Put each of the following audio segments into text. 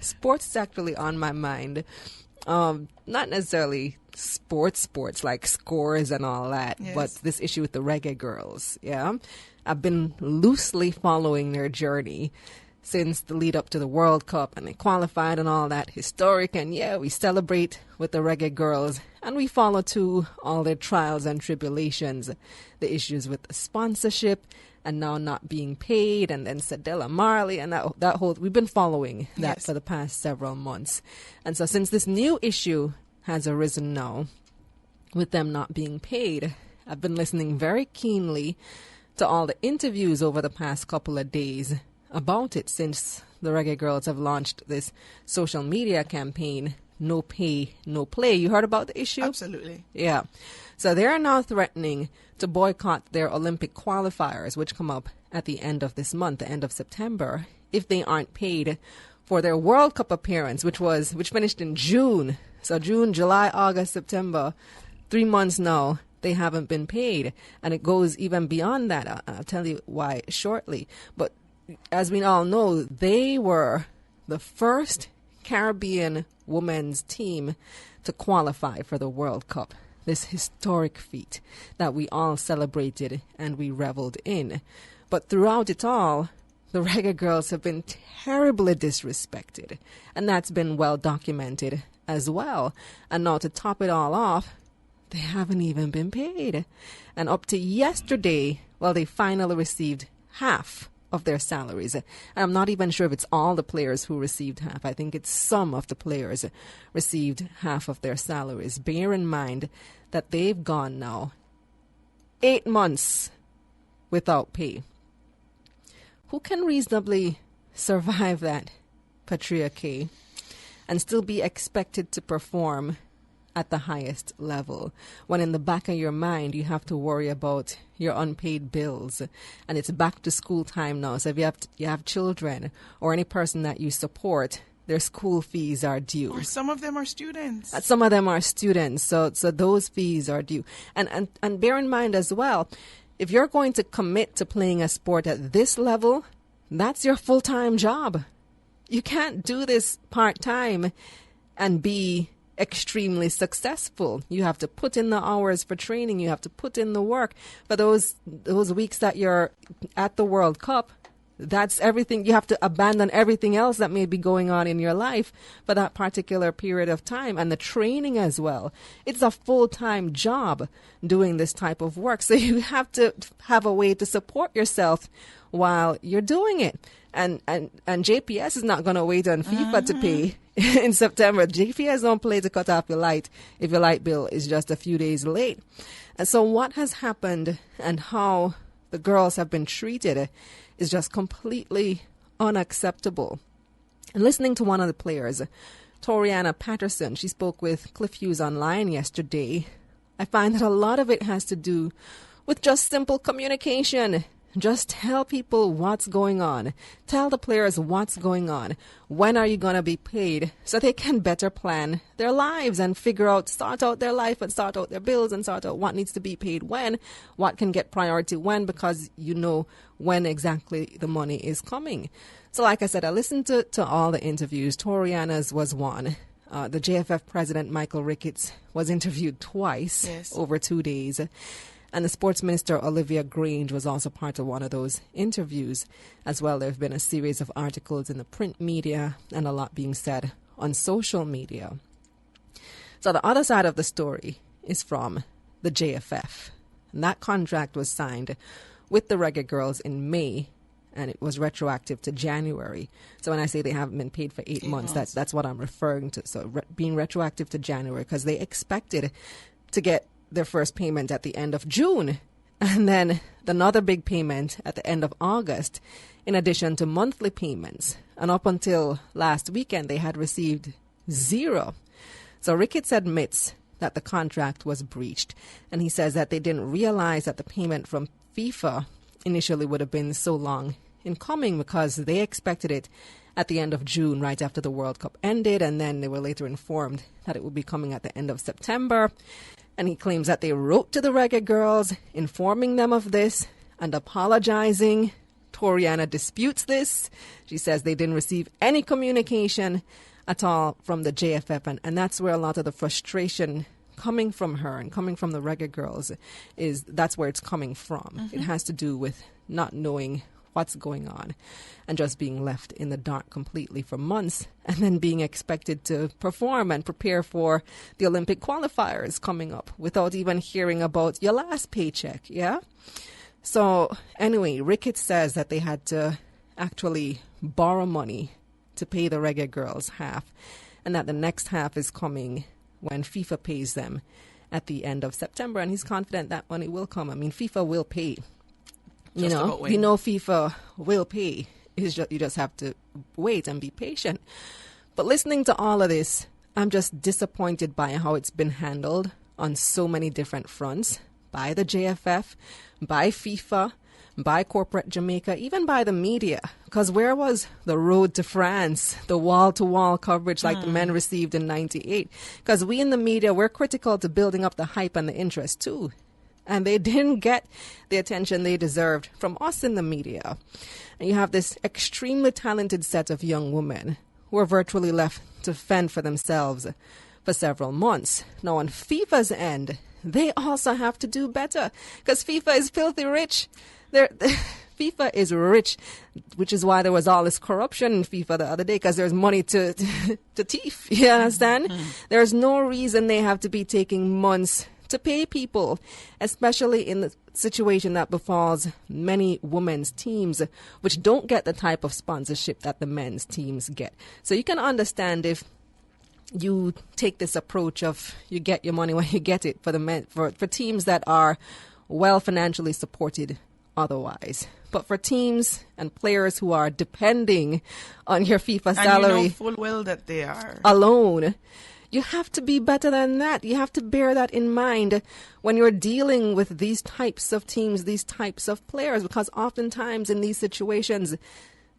sports is actually on my mind. Not necessarily sports like scores and all that, Yes. but this issue with the Reggae Girlz. Yeah, I've been loosely following their journey since the lead up to the World Cup, and they qualified and all that, historic. And yeah, we celebrate with the Reggae Girlz, and we follow too all their trials and tribulations, the issues with the sponsorship and now not being paid, and then Sadella Marley and that whole, we've been following that Yes. for the past several months. And so since this new issue has arisen now with them not being paid, I've been listening very keenly to all the interviews over the past couple of days about it, since the Reggae Girlz have launched this social media campaign, No Pay, No Play. You heard about the issue? Absolutely. Yeah. So they are now threatening to boycott their Olympic qualifiers, which come up at the end of this month, the end of September, if they aren't paid for their World Cup appearance, which finished in June. So June, July, August, September, 3 months now, they haven't been paid. And it goes even beyond that. I'll tell you why shortly. But as we all know, they were the first Caribbean women's team to qualify for the World Cup. This historic feat that we all celebrated and we reveled in. But throughout it all, the Reggae Girlz have been terribly disrespected. And that's been well documented as well. And now to top it all off, they haven't even been paid. And up to yesterday, well, they finally received half of their salaries. And I'm not even sure if it's all the players who received half. I think it's some of the players received half of their salaries. Bear in mind that they've gone now 8 months without pay. Who can reasonably survive that, Patria K, and still be expected to perform at the highest level, when in the back of your mind you have to worry about your unpaid bills, and it's back to school time now? So if you have children or any person that you support, their school fees are due. Or some of them are students. Some of them are students, so those fees are due. And bear in mind as well, if you're going to commit to playing a sport at this level, that's your full-time job. You can't do this part-time and be extremely successful. You have to put in the hours for training. You have to put in the work for those weeks that you're at the World Cup. That's everything. You have to abandon everything else that may be going on in your life for that particular period of time, and the training as well. It's a full-time job doing this type of work. So you have to have a way to support yourself while you're doing it. And JPS is not going to wait on FIFA to pay in September. JPS don't play to cut off your light if your light bill is just a few days late. And so what has happened and how the girls have been treated is just completely unacceptable. And listening to one of the players, Toriana Patterson, she spoke with Cliff Hughes Online yesterday. I find that a lot of it has to do with just simple communication. Just tell people what's going on. Tell the players what's going on. When are you going to be paid, so they can better plan their lives and start out their life and start out their bills and start out what needs to be paid when, what can get priority when, because you know when exactly the money is coming. So like I said, I listened to all the interviews. Toriana's was one. The JFF president, Michael Ricketts, was interviewed twice over 2 days. And the sports minister, Olivia Grange, was also part of one of those interviews. As well, there have been a series of articles in the print media and a lot being said on social media. So the other side of the story is from the JFF. And that contract was signed with the Reggae Girlz in May, and it was retroactive to January. So when I say they haven't been paid for 8 months, that's what I'm referring to. So being retroactive to January, because they expected to get their first payment at the end of June, and then another big payment at the end of August, in addition to monthly payments. And up until last weekend, they had received zero. So Ricketts admits that the contract was breached, and he says that they didn't realize that the payment from FIFA initially would have been so long in coming, because they expected it at the end of June, right after the World Cup ended, and then they were later informed that it would be coming at the end of September. And he claims that they wrote to the Reggae Girlz, informing them of this and apologizing Toriana disputes this. She says they didn't receive any communication at all from the JFF, and that's where a lot of the frustration coming from her and coming from the Reggae Girlz is. That's where it's coming from. It has to do with not knowing what's going on and just being left in the dark completely for months, and then being expected to perform and prepare for the Olympic qualifiers coming up without even hearing about your last paycheck. Yeah. So anyway, Ricketts says that they had to actually borrow money to pay the Reggae Girlz half, and that the next half is coming when FIFA pays them at the end of September, and he's confident that money will come. I mean, FIFA will pay. You know FIFA will pay. You just have to wait and be patient. But listening to all of this, I'm just disappointed by how it's been handled on so many different fronts, by the JFF, by FIFA, by corporate Jamaica, even by the media. Because where was the Road to France, the wall-to-wall coverage like the men received in 98? Because we in the media, we're critical to building up the hype and the interest too. And they didn't get the attention they deserved from us in the media. And you have this extremely talented set of young women who are virtually left to fend for themselves for several months. Now, on FIFA's end, they also have to do better because FIFA is filthy rich. FIFA is rich, which is why there was all this corruption in FIFA the other day, because there's money to thief. You understand? There's no reason they have to be taking months to pay people, especially in the situation that befalls many women's teams, which don't get the type of sponsorship that the men's teams get. So you can understand if you take this approach of you get your money when you get it for the men, for teams that are well financially supported otherwise. But for teams and players who are depending on your FIFA salary, and you know full well that they are alone, you have to be better than that. You have to bear that in mind when you're dealing with these types of teams, these types of players, because oftentimes in these situations,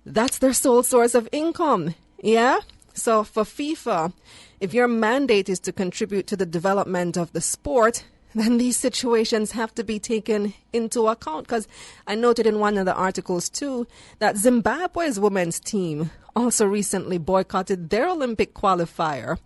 that's their sole source of income. Yeah? So for FIFA, if your mandate is to contribute to the development of the sport, then these situations have to be taken into account. Because I noted in one of the articles too that Zimbabwe's women's team also recently boycotted their Olympic qualifier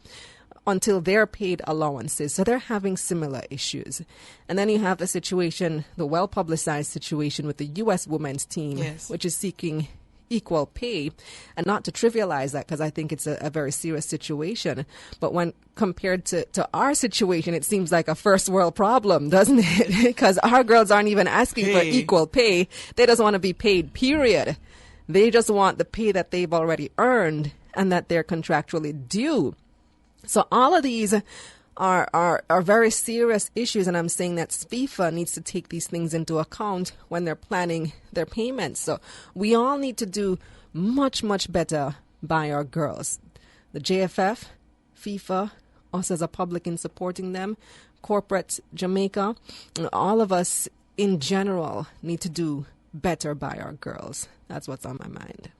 until their paid allowances. So they're having similar issues. And then you have the situation, the well-publicized situation with the U.S. women's team, yes, which is seeking equal pay. And not to trivialize that, because I think it's a very serious situation. But when compared to our situation, it seems like a first world problem, doesn't it? Because our girls aren't even asking for equal pay. They just want to be paid, period. They just want the pay that they've already earned and that they're contractually due. So all of these are very serious issues, and I'm saying that FIFA needs to take these things into account when they're planning their payments. So we all need to do much, much better by our girls. The JFF, FIFA, us as a public in supporting them, corporate Jamaica, all of us in general need to do better by our girls. That's what's on my mind.